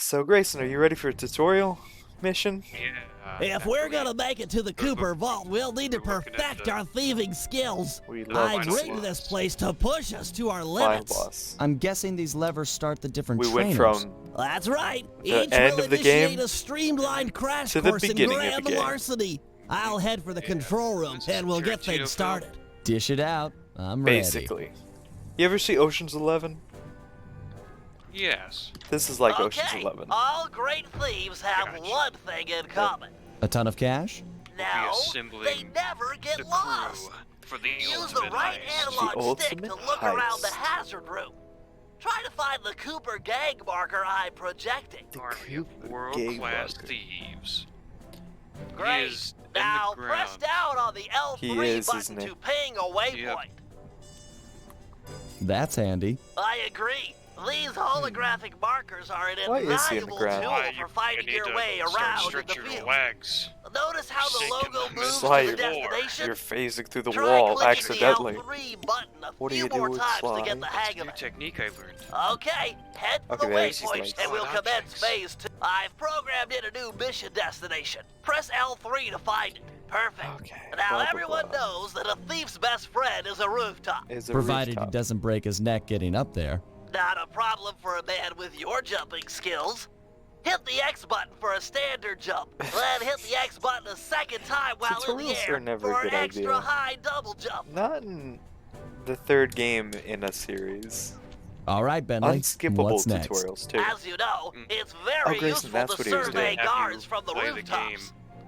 So Grayson, are you ready for a tutorial mission? If If we're gonna make it to the Cooper Vault, we'll need to we're looking at perfect the- our thieving skills. We love I've final rigged boss. this place to push us to our Final limits. boss. I'm guessing these levers start the different We trainers. went from That's right. The Each end will of the initiate game a streamlined crash to the course in beginning of the grand game. larceny. I'll head for the control room This is and we'll get Tarantino things film. started. Dish it out. I'm ready. basically. You ever see Ocean's 11? Yes. This is like Ocean's Okay, 11. all great thieves have Gotcha. one thing in common. A ton of cash? No, assembling they never get The lost. crew for the Use the ultimate right heist. analog stick to ultimate look around the heist. hazard room. Try to find the Cooper gang marker I'm projecting. Army of Cooper world-class Gang thieves. He Great. is in Now the press ground. down on the L3 He is, button isn't he? to ping a waypoint. That's handy. I agree. These holographic markers are an Why is he in the invaluable ground? tool Why, for finding need your to way start around in the stretching your field. legs. Notice how the Shaking logo the moves Sly, to the you're- destination? You're phasing through the Try wall clicking accidentally. the L3 button a What do few you do more with times Sly? to get the hang New of it. technique I learned. Okay, head for Okay, the there's his waypoint legs. and we'll Solid commence objects. phase 2. I've programmed in a new mission destination. Press L3 to find it. Perfect. Okay, Now blah, blah, everyone blah. knows that a thief's best friend is a rooftop. Is a Provided rooftop. he doesn't break his neck getting up there. Not a problem for a man with your jumping skills. Hit the X button for a standard jump, then hit the X button a second time while in the Tutorials air are never a for an good extra idea. high double jump. Not in the third game in a series. All right, Bentley. Unskippable What's next? tutorials too. As you know, Mm. it's very Grayson, useful that's to what he was survey doing. Have you guards from the play the rooftops. game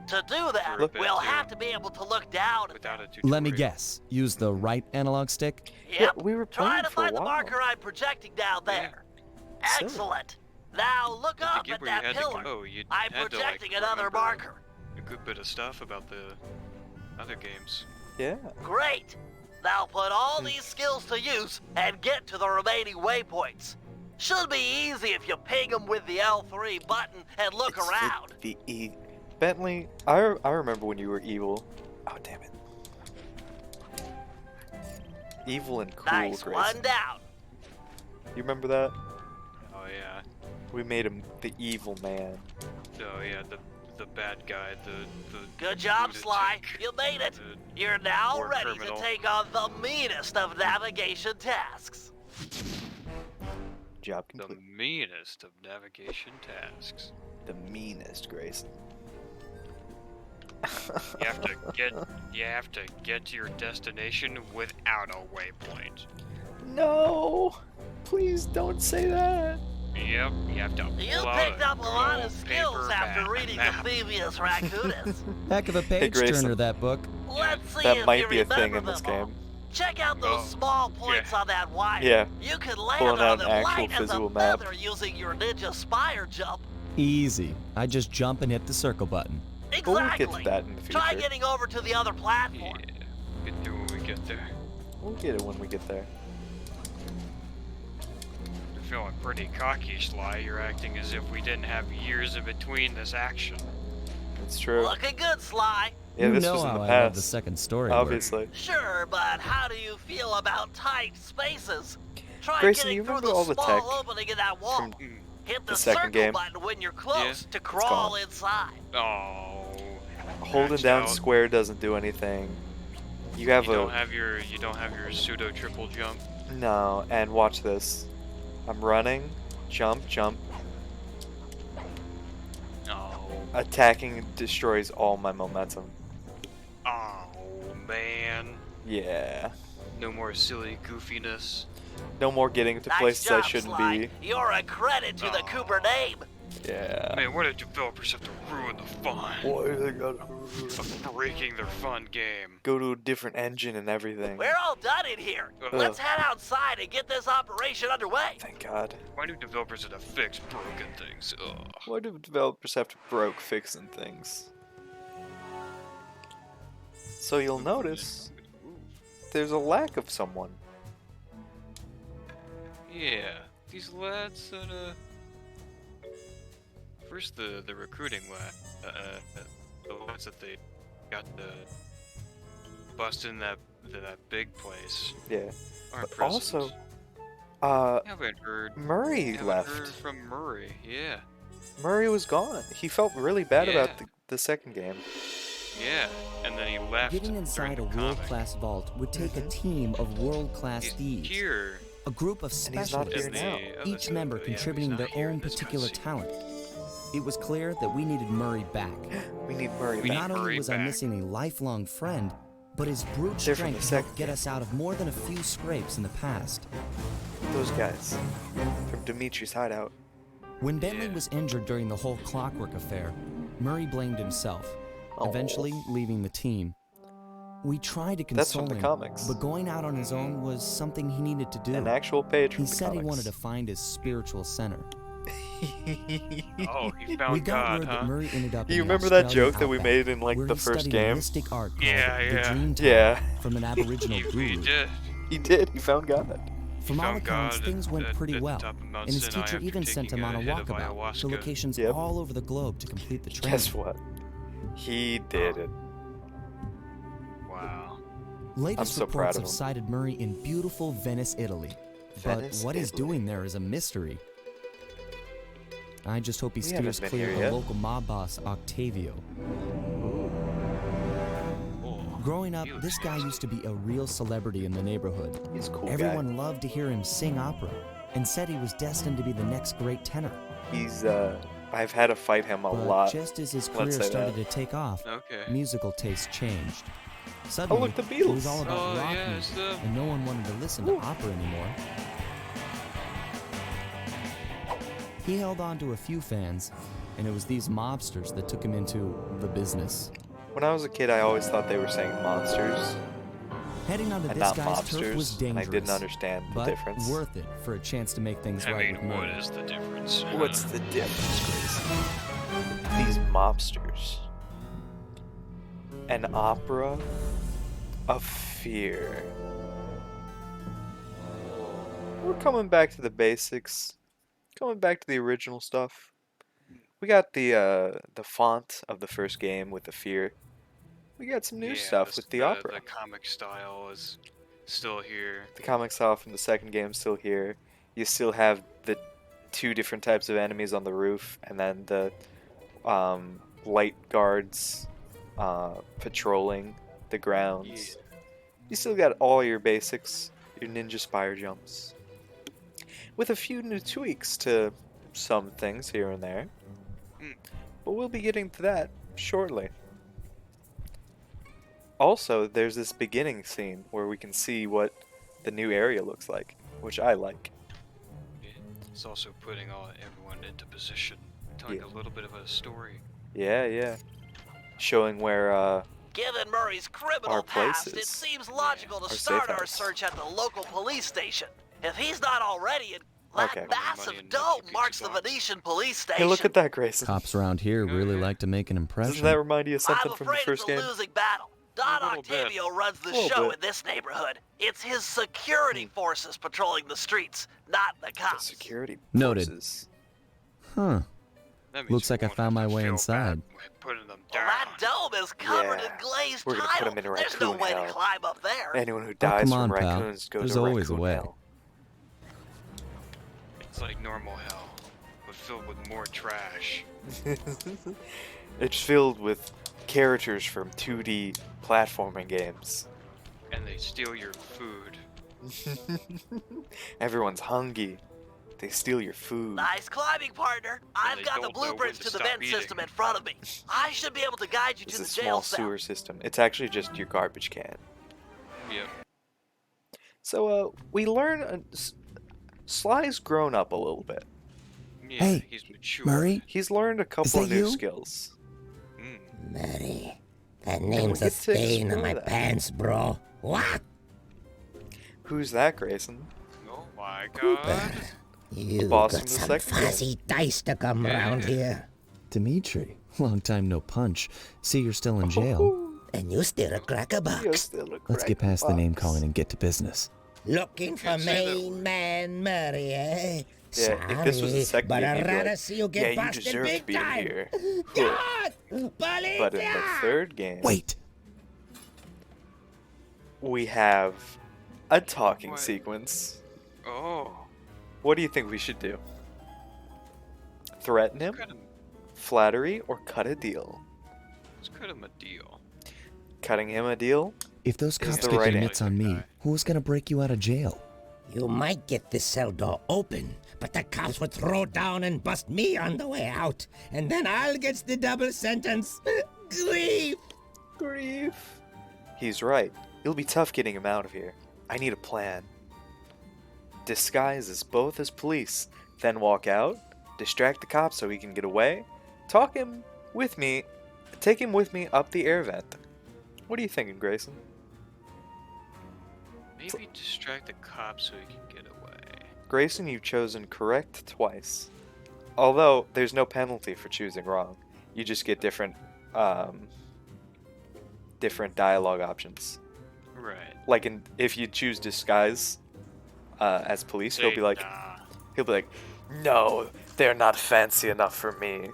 To do that, for a bit, we'll too. have to be able to look down at Without a them. tutorial. Let me guess. Use the right analog stick? Yep. we were Try playing to for a find the while. marker I'm projecting down there. Excellent. Now look At up the game at where you that had pillar. to go, you I'm had to, projecting like, another remember marker. a good bit of stuff about the other games. Yeah. Great. Now put all Hmm. these skills to use and get to the remaining waypoints. Should be easy if you ping them with the L3 button and look It's around. Bentley, I remember when you were evil. Oh damn it. Evil and cool, Nice, Grayson. one down. You remember that? Oh yeah. We made him the evil man. Oh yeah, the bad guy, the Good job, lunatic, Sly. You made it. the- You're now war ready criminal. to take on the meanest of navigation tasks. Job the complete. meanest of navigation tasks. The meanest, Grayson. You have to get to your destination without a waypoint. No! Please don't say that. Yep, you have to You pull out picked a up a lot gold of skills paper after map. reading the Thievius Raccoonus. Heck of a page Grayson. turner, that book. Let's see That if might you be a thing remember in this them all. game. Check out those Oh, small points yeah. on that wire. Yeah. You can land Pulling on out them an actual light as a physical map. feather using your Ninja Spire jump. Easy. I just jump and hit the circle button. But we'll Exactly. get to that in the future. Try getting over to the other Yeah, platform. get to when we get there. We'll get it when we get there. You're feeling pretty cocky, Sly. You're acting as if we didn't have years in between this action. It's true. Looking good, Sly. Yeah, you this know was in how the I love the past. second story. work. Obviously. Sure, but how do you feel about tight spaces? Try Grayson, getting you through remember the all the small tech opening in that wall. from Hit the the second circle game? button when you're close Yeah, to crawl gone. inside. Oh. Holding Maxed down out. square doesn't do anything. You have You a don't have your pseudo triple jump. no, and watch this. I'm running, jump, jump. Oh. Attacking destroys all my momentum. Oh man. Yeah. No more silly goofiness. No more getting to Nice places job, I shouldn't Sly. be. You're a credit to the Aw. Cooper name. Yeah. Man, why do developers have to ruin the fun Why do they gotta of breaking their fun game? go to a different engine and everything? We're all done in here. Ugh. Let's head outside and get this operation underway. Thank God. Why do developers have to fix broken things? Ugh. Why do developers have to broke fixing things? So you'll notice there's a lack of someone. Yeah, these lads that first the recruiting lad, the lads that they got the bust in that big place Yeah. aren't But present. also, haven't heard Murray haven't left. heard from Murray. Yeah. Murray was gone. He felt really bad Yeah. about the second game. Yeah, and then he left. Getting inside a during the comic. world-class vault would take a team of world-class He's thieves. here. A group of And he's not specialists, here now. in the each other member studio, yeah, contributing he's their not here own in this particular cutscene. talent. It was clear that we needed Murray back. We need Murray We back. need Not only Murray was I back. missing a lifelong friend, but his brute They're from the strength second helped get us out of more than a few scrapes in the past. Those guys from Dimitri's hideout. When Bentley Yeah. was injured during the whole clockwork affair, Murray blamed himself, eventually leaving the team. We tried to That's console from the him, comics. but going out on his own was something he needed to do. An actual page from He the said comics. he wanted to find his spiritual center. Oh, he We found got God, word that huh? Murray ended up in You the remember that Australian joke that we outback, made in like where the he first studied game? a mystic art called Yeah, the yeah. Dream Time Yeah. from an Aboriginal He guru. did. He did. He found God. From all found accounts, God things went at pretty the well, top of Mount and his Sinai teacher after even sent him taking on a a hit of walkabout to ayahuasca. locations Yep. all over the globe to complete the training. Guess what? He did it. Wow. Latest so proud reports of have him. cited Murray in beautiful Venice, Italy. Venice, but what he's Italy. doing there is a mystery. I just hope he We haven't steers been clear here of yet. local mob boss Octavio. Oh, Growing up, he looks this guy handsome. used to be a real celebrity in the neighborhood. He's a cool Everyone loved to hear him sing opera and said he was destined to be the next great tenor. guy. He's I've had to fight him a But lot. just as his Let's career say started that. to take off, Okay. musical tastes changed. Suddenly, look, the it was Beatles. all about Oh, rock yeah, music, it's them. and no one wanted to listen to opera anymore. He held on to a few fans, and it was these mobsters that took him into the business. When I was a kid, I always thought they were saying monsters Heading onto and this not guy's turf was mobsters, and dangerous, I didn't understand the but difference. worth it for a chance to make things I right with mean, what Murray. is the difference? What's the difference, Grace? These mobsters. An opera of fear. We're coming back to the basics. Coming back to the original stuff. We got the font of the first game with the fear. We got some new Yeah, stuff with the opera. The comic style is still here. The comic style from the second game is still here. You still have the two different types of enemies on the roof, and then the light guards patrolling the grounds. You still got all your basics, your ninja spire jumps, with a few new tweaks to some things here and there. Mm. But we'll be getting to that shortly. Also, there's this beginning scene where we can see what the new area looks like, which I like. It's also putting everyone into position, telling Yeah. a little bit of a story. Yeah. Showing where, Given Murray's criminal Our past, it places. seems logical to Our start safe our house. search at the local police station. If he's not already in, Okay. that massive Money in dome Machu Picchu marks the box. Venetian police station. hey, look at that, Grayson. Cops around here really like to make an impression. Doesn't that remind you of something I'm from the afraid first it's a game? losing battle. Don A little bit. Octavio runs the Little show bit. in this neighborhood. It's his security forces patrolling the streets, not the The cops. security Noted. forces. Huh. That means Looks we like I won't found have my to way feel inside. bad by putting them Well, down. that dome is covered Yeah. in glazed We're gonna put tile. him in There's no raccoon way hell. to climb up there. Anyone who dies come on, from pal. raccoons goes There's to always a raccoon way. hell. It's like normal hell, but filled with more trash. It's filled with characters from 2D platforming games. And they steal your food. Everyone's hungry. They steal your food. Nice climbing, partner. I've they got the don't know when blueprints to to the stop vent eating. system in front of me. I should be able to guide you It's to a the small jail cell. sewer system. It's actually just your garbage can. Yep. So, we learn Sly's grown up a little bit. Yeah, Hey, he's mature. Murray? He's learned a couple that of new you? skills. Mm. Murray, that we name's a get to stain on explore my that. pants, bro. What? Who's that, Grayson? Oh my Cooper, god. you boss got from the some second game. fuzzy dice to come round here. Dimitri, long time no punch. See, you're still in jail. And you still a cracker You're box. still a Let's get crack past the name box. calling and get to business. Looking for Can't say that. main man Murray, eh? Yeah, if this was the Sorry, second but game, I'd you'd be rather like, see you get yeah, you busted deserve to big be in time. here. God! But in the Policia! third game, Wait! we have a talking What? sequence. Oh. What do you think we should do? Threaten him, Cut him. flattery, or cut a deal? Let's cut him a deal. Cutting him a deal? If those Is cops the get right their mitts on me, who's gonna break you out of jail? You might get the cell door open, but the cops would throw down and bust me on the way out, and then I'll get the double sentence. Grief! Grief. He's right. It'll be tough getting him out of here. I need a plan. Disguise as both as police, then walk out, distract the cops so he can get away, take him with me up the air vent. What are you thinking, Grayson? Maybe distract the cops so he can get away. Grayson, you've chosen correct twice. Although, there's no penalty for choosing wrong. You just get different dialogue options. Right. Like if you choose disguise as police, Say, he'll be like, nah. no, they're not fancy enough for me.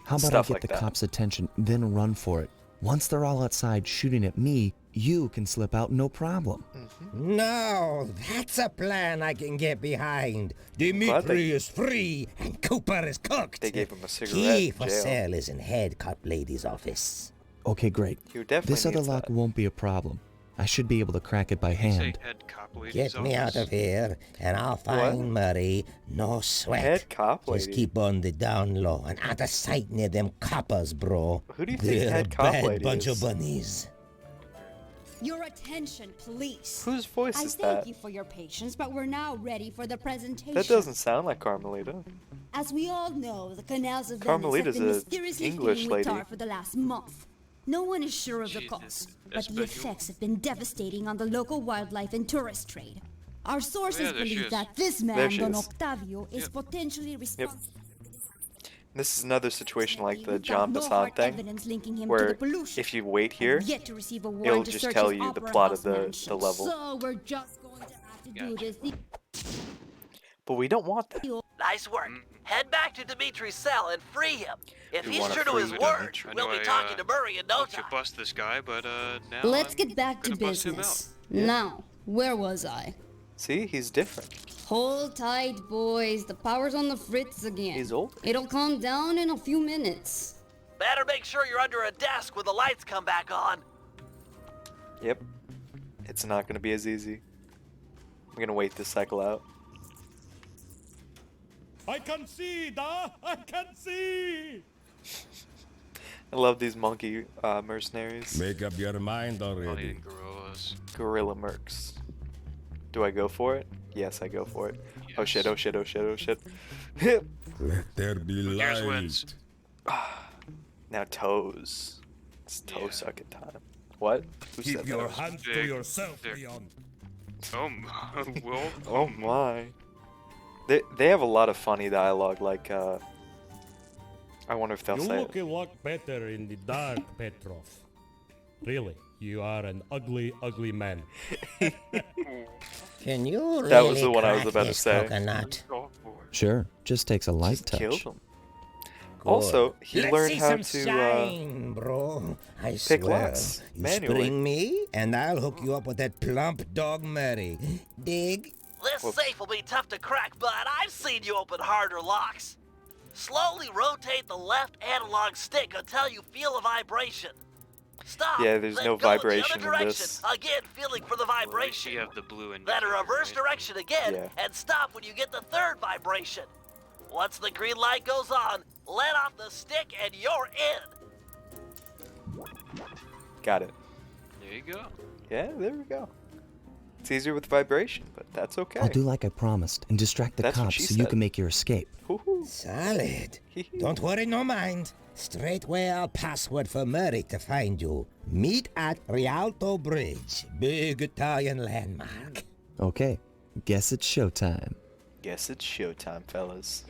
How about Stuff I get like the that. cops' attention, then run for it? Once they're all outside shooting at me, you can slip out no problem. No, that's a plan I can get behind. Dimitri is free and Cooper is cooked. They gave him a cigarette Key in for jail. sale is in head cop lady's office. Okay, great. You definitely This other needs lock that. won't be a problem. I should be able to crack it by Did he say hand. head cop lady's Get me out office? of here, and I'll find Murray. No sweat. Head cop Just lady. keep on the down low and out of sight near them coppers, bro. Who do you think They're head a cop bad lady bunch is? of bunnies. Your attention, police. Whose voice I is thank that? you for your patience, but we're now ready for the presentation. That doesn't sound like Carmelita. As we all know, the canals of Venice Carmelita's have been a mysteriously English filling with lady. tar for the last month. No one is sure of the Jesus, cause, but the Espanol. effects have been devastating on the local wildlife and tourist trade. Our sources Yeah, there she believe is. that this There man, she Don is. Octavio, is Yep. potentially responsible. This is another situation like the We've John got no Bassan hard thing, evidence linking him to where the pollution. if you wait I've here, yet to receive a warrant it'll to just search tell his you the Opera plot House of the mansion. level. So we're just going to have to do Gotcha. this. But we don't want that. Nice work. Head back to Dimitri's cell and free him. If We he's wanna true to free his Dimitri. word, I we'll know be I, talking to Murray in no helped you time. bust this guy, but now Let's I'm get back to gonna bust him business. out. Now, where was I? See, he's different. Hold tight, boys. The power's on the fritz again. He's old. It'll calm down in a few minutes. Better make sure you're under a desk when the lights come back on. Yep. It's not going to be as easy. I'm going to wait this cycle out. I can see, da! I can see! I love these monkey mercenaries. Make up your mind Only already. in gorillas. Gorilla mercs. Do I go for it? Yes, I go for it. Oh shit, oh shit, oh shit, oh shit. Let there be Here's light. wins. Now toes. It's toe Yeah. sucking time. What? Who Keep said your that? hands to Big, yourself, big. Leon. Oh my, Will. Oh my. They have a lot of funny dialogue, like I wonder if they'll You say look it. a lot better in the dark, Petrov. Really, you are an ugly, ugly man. Can you That was really the one I was crack about to this say. coconut? Go for it. Sure, just takes a light Just killed touch. him. Also, he Let's learned see how some to shine, bro. I pick swear. locks You manually. spring me, and I'll hook you up with that plump dog Murray. Dig? This Whoops. safe will be tough to crack, but I've seen you open harder locks. Slowly rotate the left analog stick until you feel a vibration. Stop. Yeah, there's then no go in the vibration other in direction. this. Again, feeling for the Well, at least vibration. you have the blue and Then reverse direction again Yeah. and stop when you get the third vibration. Once the green light goes on, let off the stick and you're in. Got it. There you go. Yeah, there we go. It's easier with vibration, but that's okay. I'll do like I promised and distract the That's what cops she so you said. can make your escape. Woohoo. Solid. Don't worry, no mind. Straightway our password for Murray to find you. Meet at Rialto Bridge. Big Italian landmark. Okay, guess it's showtime. Guess it's showtime, fellas.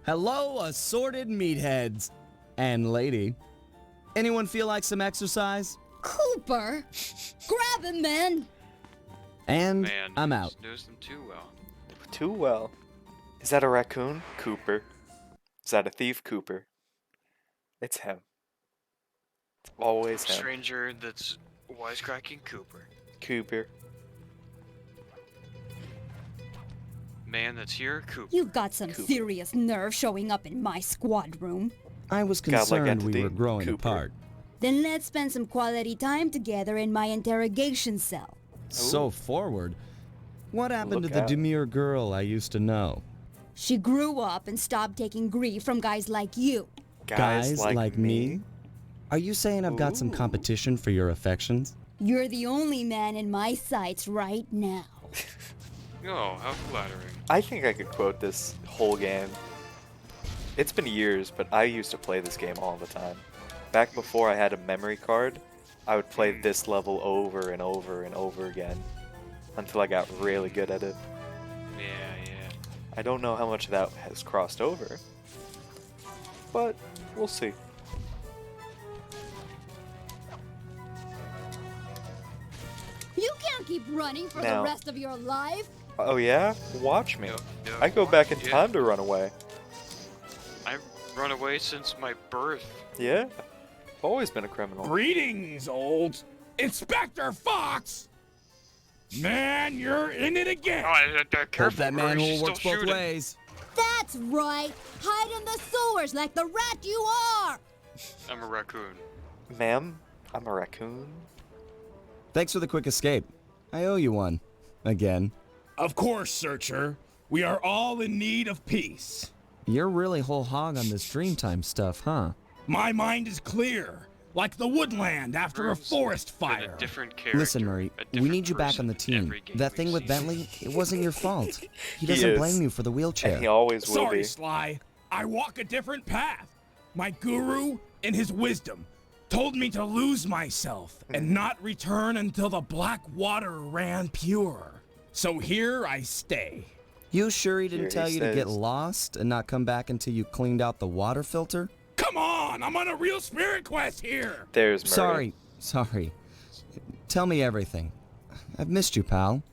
Hello, assorted meatheads. And lady. Anyone feel like some exercise? Cooper! Grab him, man! And Man, I'm out. knows them too well. Too well. Is that a raccoon? Cooper. Is that a thief? Cooper. It's him. It's always him. Stranger that's wisecracking Cooper. Cooper. man that's here, Cooper. You've got some Cooper. serious nerve showing up in my squad room. I was Godlike concerned entity, we were growing Cooper. apart. Then let's spend some quality time together in my interrogation cell. So forward. What happened Look to the out. demure girl I used to know? She grew up and stopped taking grief from guys like you. Guys like me? Are you saying I've got some Ooh. competition for your affections? You're the only man in my sights right now. Oh, how flattering. I think I could quote this whole game. It's been years, but I used to play this game all the time. Back before I had a memory card, I would play this level over and over and over again until I got really good at it. Yeah. I don't know how much of that has crossed over, but we'll see. You can't keep running for Now- the rest of your life. Oh yeah? Watch me. Yep. I go back in Yeah. time to run away. I've run away since my birth. Yeah. Always been a criminal. Greetings, old Inspector Fox! Man, you're in it again! Hope Careful, that Murray, manhole she's works still both shooting. ways. That's right. Hide in the sewers like the rat you are. I'm a raccoon. Ma'am, I'm a raccoon. Thanks for the quick escape. I owe you one. Again. Of course, Searcher. We are all in need of peace. You're really whole hog on this Dreamtime stuff, huh? My mind is clear, like the woodland after a Murray's forest been fire. A different character, Listen, Murray, a we different need you back person on the team. every game That we've thing with seen. Bentley, it wasn't your fault. He He doesn't is. blame you for the wheelchair. And he always will Sorry, be. Sly. I walk a different path. My guru, in his wisdom, told me to lose myself and not return until the black water ran pure. So here I stay. You sure he Here didn't he tell you to get says- lost and not come back until you cleaned out the water filter? Come on, I'm on a real spirit quest here. There's Murray. Sorry. Tell me everything. I've missed you, pal.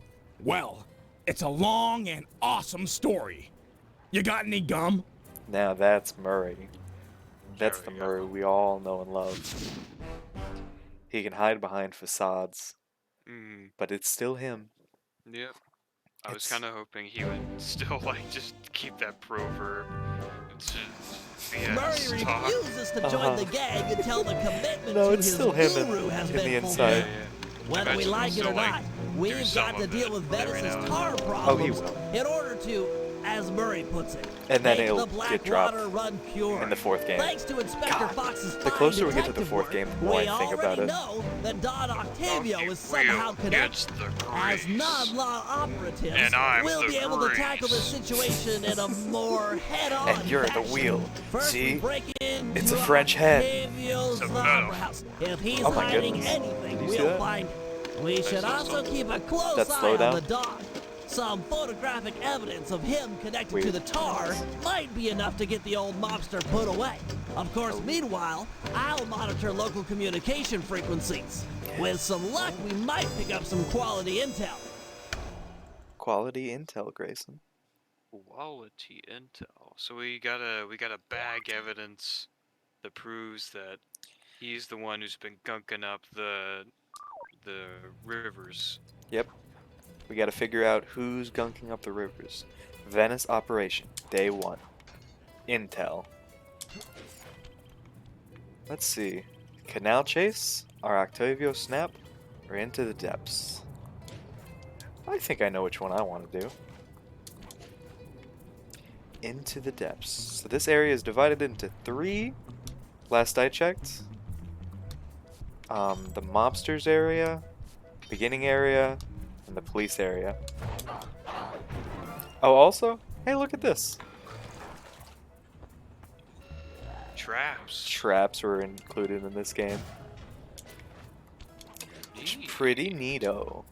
Well, it's a long and awesome story. You got any gum? Now that's Murray. That's There the we go. Murray we all know and love. He can hide behind facades, Mm, but it's still him. yep. I was It's- kind of hoping he would still just keep that proverb. It's just BS Murray talk. refuses to join the gang until the commitment No, to it's his still him guru has in been the Yeah, inside. yeah. Whether we Imagine like it or still, like, not, do we've some got to of deal it with every now Venice's and tar then. problems will. in order to, as Murray puts it, And then make it'll the black get dropped water run pure. in the fourth game. Thanks to Inspector God, Fox's the fine closer we get to the detective fourth work, game, the more we I think about already it. know that Don Octavio Donkey is somehow Wheel connected. gets the As grease. non-law operatives, And I'm we'll the be able to tackle this grease. situation in a more head-on And you're the fashion. wheel. First, See? we break into It's a French head. Octavio's It's a opera metal. house. If he's Oh my hiding goodness. anything, Did you see we'll that? find it. We should saw also something. keep a close That eye slowdown? on the dog. Some photographic evidence of him connected to Weird. the tar might be enough to get the old mobster put away. Of course, meanwhile, I'll monitor local communication frequencies. With some luck, we might pick up some quality intel. Quality intel, Grayson. Quality intel. So we gotta bag evidence that proves that he's the one who's been gunking up the rivers. Yep. We gotta figure out who's gunking up the rivers. Venice operation, day 1. Intel. Let's see. Canal Chase, or Octavio Snap, or Into the Depths. I think I know which one I want to do. Into the Depths. So this area is divided into 3. Last I checked. The mobsters area, beginning area, and the police area. Oh, also, hey, look at this. Traps. Traps were included in this game. Neat. Pretty neato.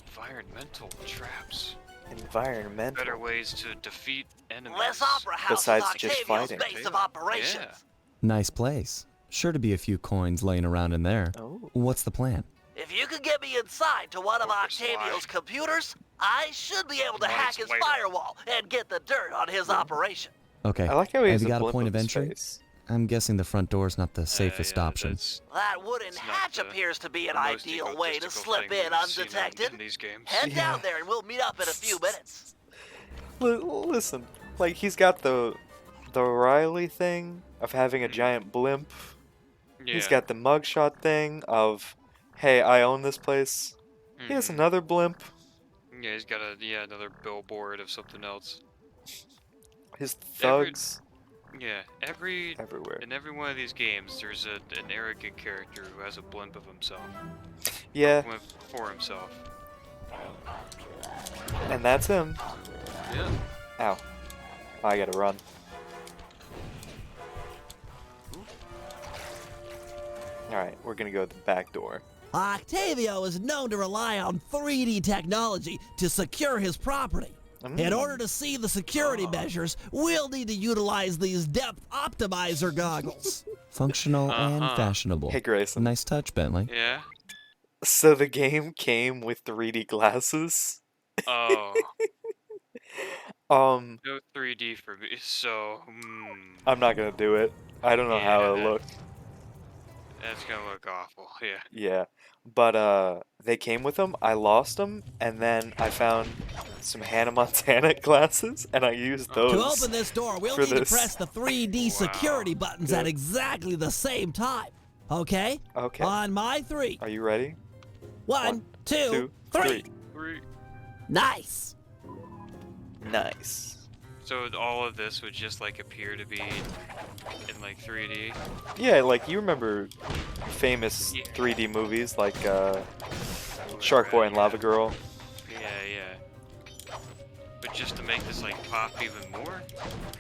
Environmental traps. Environmental. Better ways to defeat enemies. Les Opera House Besides is just Octavio's fighting. base of operations. Yeah. Nice place. Sure to be a few coins laying around in there. Oh. What's the plan? If you could get me inside to one of Or Sly. Octavio's computers, I should be able to Months hack his later. firewall and get the dirt on his operation. Okay. I like how he Have has you got a blimp point of of his entry? face. I'm guessing the front door's not the safest Yeah, option. that's That wooden It's not hatch the- appears to be an the most ideal way to egotistical slip thing in we've seen undetected. in these games. Head Yeah. down there and we'll meet up in a few minutes. Listen, like he's got the Riley thing of having a giant blimp. Yeah. He's got the mugshot thing of, hey, I own this place. He has Mhm. another blimp. Yeah, he's got another billboard of something else. His thugs Yeah, everywhere. in every one of these games, there's an arrogant character who has a blimp of himself. Yeah, Blimp for himself. and that's him. Yeah. Ow. I gotta run. Alright, we're gonna go to the back door. Octavio is known to rely on 3D technology to secure his property. In order to see the security measures, we'll need to utilize these depth optimizer goggles. Functional and fashionable. Hey, Grayson. Nice touch, Bentley. Yeah. So the game came with 3D glasses. Oh, Um, no 3D for me. So, I'm not gonna do it. I don't know how it'll Yeah. look. that's gonna look awful. Yeah. Yeah, but they came with them. I lost them, and then I found some Hannah Montana glasses, and I used those. To open this door, we'll for need to this. press the 3D security buttons at exactly the same time. Okay? Okay. On my 3. Are you ready? One, two, three. Nice. Nice. So all of this would just like appear to be in like 3D. Yeah, like you remember famous 3D movies like Shark Boy and Lava Girl. Yeah, yeah. But just to make this like pop even more.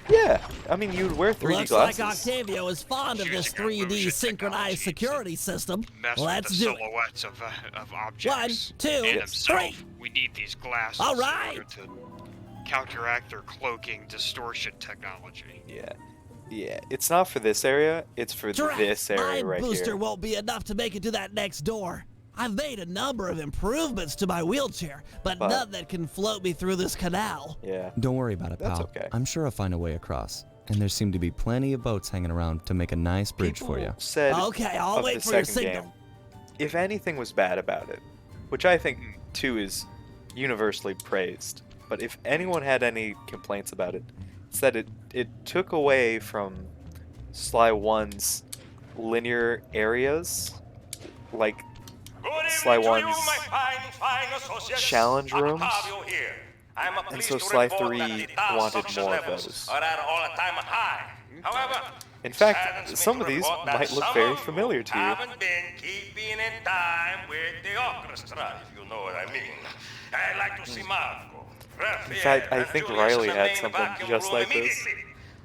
Yeah, I mean you'd wear 3D Looks glasses. like Octavio is fond of this 3D synchronized security system. Mess Let's with the do it. silhouettes of objects. 1, 2, and himself. 3. We need these glasses All in right. order to counteract their cloaking distortion technology. Yeah. Yeah, it's not for this area, it's for Giraffe, this area my right booster here. won't be enough to make it to that next door. I've made a number of improvements to my wheelchair, but none that can float me through this canal. Yeah. Don't worry about it, That's pal. okay. I'm sure I'll find a way across. And there seem to be plenty of boats hanging around to make a nice bridge for you. People said Okay, I'll of wait the for your second signal. game, if anything was bad about it, which I think 2 is universally praised, but if anyone had any complaints about it, it's that it took away from Sly 1's linear areas, like Sly 1's challenge rooms, and so Sly 3 wanted more of those. In fact, some of these might look very familiar to you. Haven't been keeping in time with the orchestra, if you know what I mean. I like to see Marco. In fact, I think Riley had something just like this.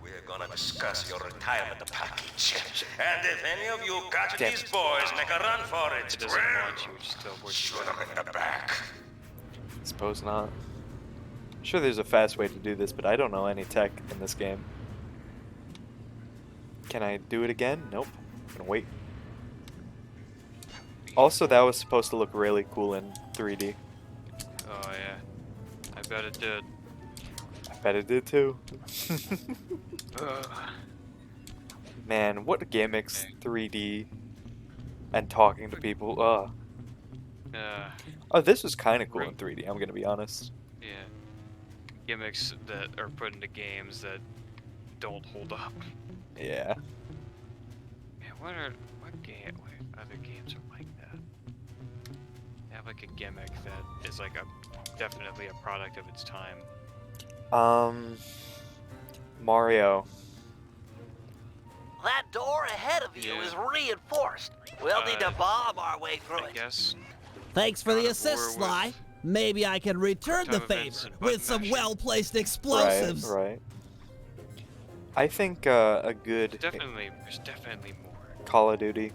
We're gonna discuss your retirement package. And if any of you catch these boys make a run for it, It doesn't want you, just teleport shoot you. them in the back. Suppose not. Sure, there's a fast way to do this, but I don't know any tech in this game. Can I do it again? Nope. I'm gonna wait. Also, that was supposed to look really cool in 3D. Oh yeah. I bet it did. I bet it did too. Ugh. Man, what gimmicks 3D and talking to people. Oh, this was kind of cool in 3D, I'm gonna be honest. Yeah. Gimmicks that are put into games that don't hold up. Yeah. Man, what other games are like that? They have like a gimmick that is like definitely a product of its time. Mario. That door ahead of you Yeah. is reinforced. We'll need to bomb our way through I it. guess. Thanks for the God of assist, War Sly. with Maybe I can return the time events favor and with button some mashing. well-placed explosives. Right. I think a good There's definitely more. Call of Duty,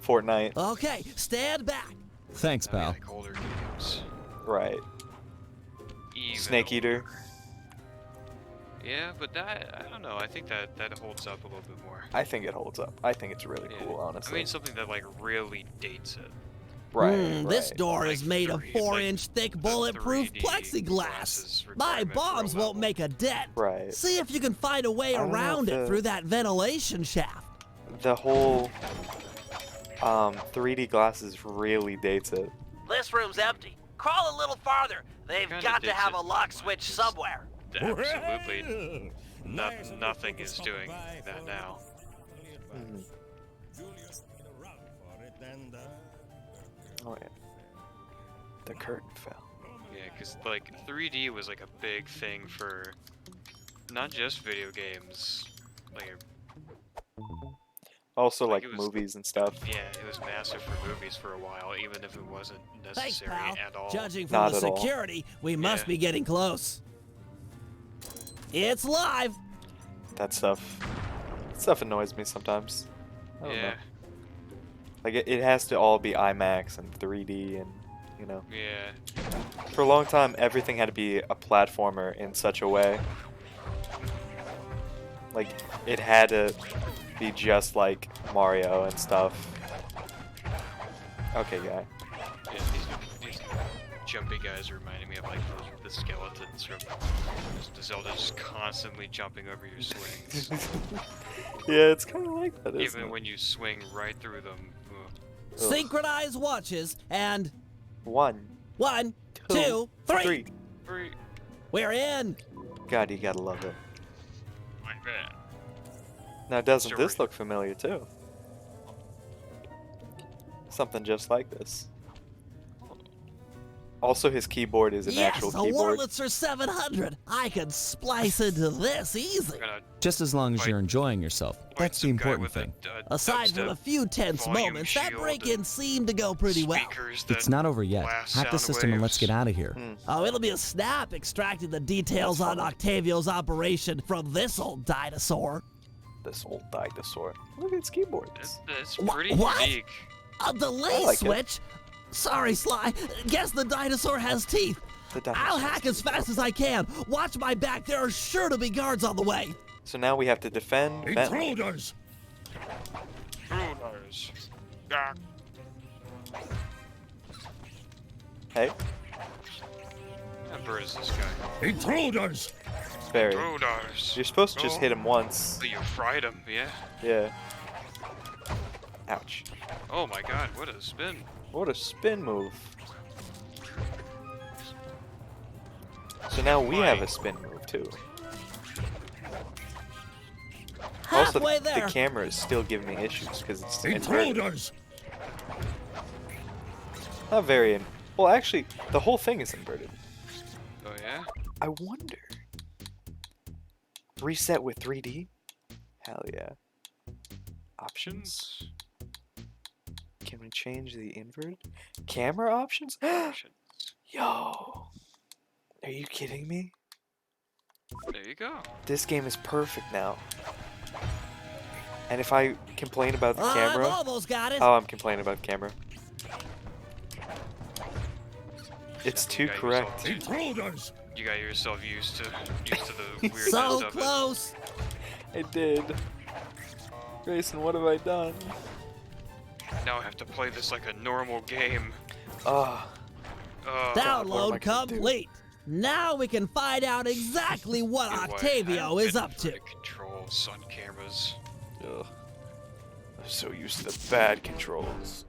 Fortnite, Okay, stand back. Thanks, I mean, pal. like older games. right? Even Snake older. Eater. Yeah, but I don't know. I think that holds up a little bit more. I think it holds up. I think it's really Yeah. cool, honestly. I mean, something that like really dates it. right, This right. door is Like made of 3 4-inch thick the bulletproof 3D plexiglass. glasses My requirement for a bombs won't level. make a dent. Right. See if you can find a way I don't know around if it the- through that ventilation shaft. The whole 3D glasses really dates it. This room's empty. crawl a little farther. They've Kinda got to did have a just lock mine, switch just- somewhere. Absolutely. Nothing is doing that now. Oh yeah. The curtain fell. Yeah, because like 3D was like a big thing for not just video games. Like, Also Like like it was- movies and stuff. yeah, it was massive for movies for a while, even if it wasn't Thanks, necessary pal. at all. Judging from Not the at all. security, we must Yeah. be getting close. It's live. That stuff annoys me sometimes. I don't Yeah, know. Like it has to all be IMAX and 3D and you know. yeah. For a long time everything had to be a platformer in such a way. Like it had to be just like Mario and stuff. Okay, guy. Yeah, these jumpy guys are reminding me of like the skeletons from Zelda, just constantly jumping over your swings. Yeah, it's kind of like that, isn't Even it? when you swing right through them. Ugh. Synchronized watches and 1, 1, 2, 3. Free. We're in. God, you gotta love it. My bad. Now, doesn't Sure. this look familiar too? Something just like this. Also, his keyboard is an Yes, actual a keyboard. Wurlitzer 700. I could splice into this easy. We're gonna Just as long as Fight- you're enjoying yourself. fight That's the some guy important with thing. a Aside from dubstep a few tense volume moments, that shield break-in and seemed to go pretty well. speakers that It's not over yet. blast Hack the sound system and let's waves. get out of here. Oh, it'll be a snap extracting the details on Octavio's operation from this old dinosaur. This old dinosaur. Look at its keyboards. That's Wha- pretty what? unique. A delay I like it. switch? Sorry, Sly. Guess the dinosaur has teeth. The I'll dinosaur. hack as fast as I can. Watch my back. There are sure to be guards on the way. So now we have to defend Bentley. Intruders! Intruders. Ah, Hey, what bird is this guy? Intruders! Barry. Intruders. You're supposed to just Oh. hit him once. Oh, you fried him, yeah. Yeah. Ouch. Oh my god, what a spin. What a spin move. So now we have a spin move too. Also, Halfway the there. camera is still giving me issues because it's inverted. Intruders! Not very. Well, actually, the whole thing is inverted. Oh yeah? I wonder. Reset with 3D? Hell yeah. Options? Can we change the invert? Camera options? Options. Yo! Are you kidding me? There you go. This game is perfect now. And if I complain about the I've camera... almost got it. Oh, I'm complaining about the camera. It's too got correct. Intruders! You got yourself used to the weirdness So of close. I did. Grayson, what have I done? it. Now I have to play this like a normal game. Ah, Oh, God, what am I Download gonna do? complete. Now we can find out exactly what do I Octavio have is up to. inverted controls on cameras. ugh. I'm so used to the bad controls.